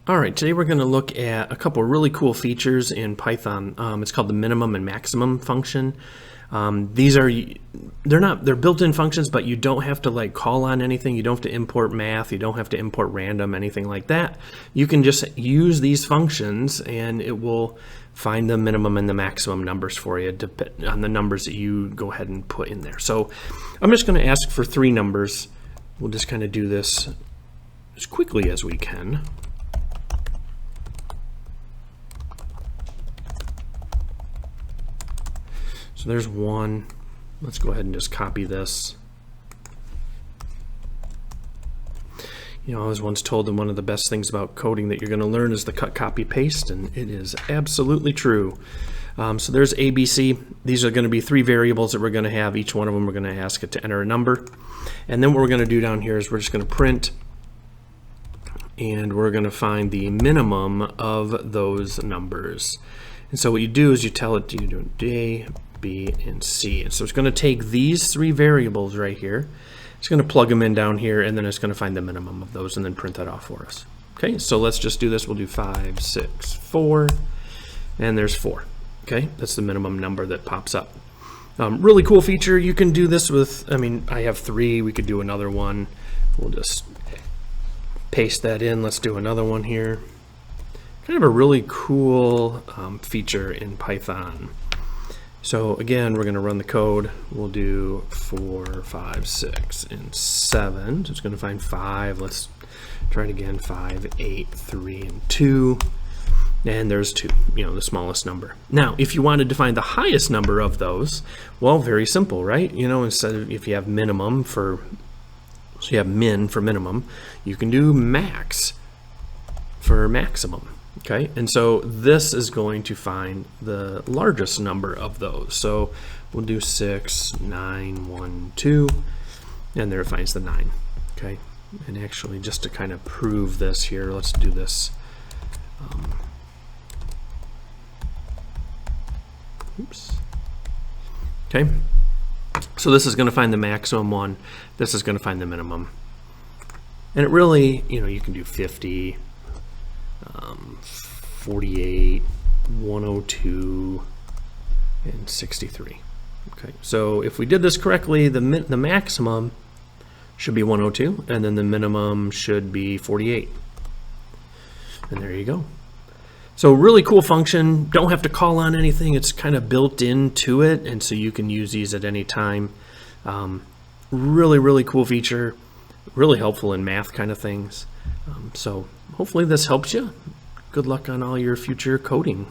All right, today we're going to look at a couple of really cool features in Python. It's called the minimum and maximum function. They're built-in functions, but you don't have to like call on anything. You don't have to import math. You don't have to import random, anything like that. You can just use these functions and it will find the minimum and the maximum numbers for you on the numbers that you go ahead and put in there. So I'm just going to ask for 3 numbers. We'll just kind of do this as quickly as we can. So there's 1. Let's go ahead and just copy this. You know, I was once told that one of the best things about coding that you're going to learn is the cut, copy, paste, and it is absolutely true. So there's ABC. These are going to be 3 variables that we're going to have. Each one of them we're going to ask it to enter a number. And then what we're going to do down here is we're just going to print, and we're going to find the minimum of those numbers. And so what you do is you tell it to do A, B, and C. And so it's going to take these 3 variables right here. It's going to plug them in down here, and then it's going to find the minimum of those and then print that off for us. Okay, so let's just do this. We'll do 5, 6, 4, and there's 4. Okay, that's the minimum number that pops up. Really cool feature. You can do this with, I have 3. We could do another one. We'll just paste that in. Let's do another one here. Kind of a really cool feature in Python. So again, we're going to run the code. We'll do 4, 5, 6, and 7. So it's going to find 5. Let's try it again. 5, 8, 3, and 2. And there's 2, the smallest number. Now, if you wanted to find the highest number of those, well, very simple, right? Instead of, if you have minimum so you have min for minimum, you can do max for maximum. Okay, and so this is going to find the largest number of those. So we'll do 6, 9, 1, 2, and there it finds the 9. Okay, and actually just to kind of prove this here, let's do this. Oops. Okay, so this is going to find the maximum one. This is going to find the minimum. And it really, you can do 50. 48, 102, and 63. Okay, so if we did this correctly, the maximum should be 102, and then the minimum should be 48. And there you go. So really cool function. Don't have to call on anything. It's kind of built into it, and so you can use these at any time. Really, really cool feature. Really helpful in math kind of things. So hopefully this helps you. Good luck on all your future coding.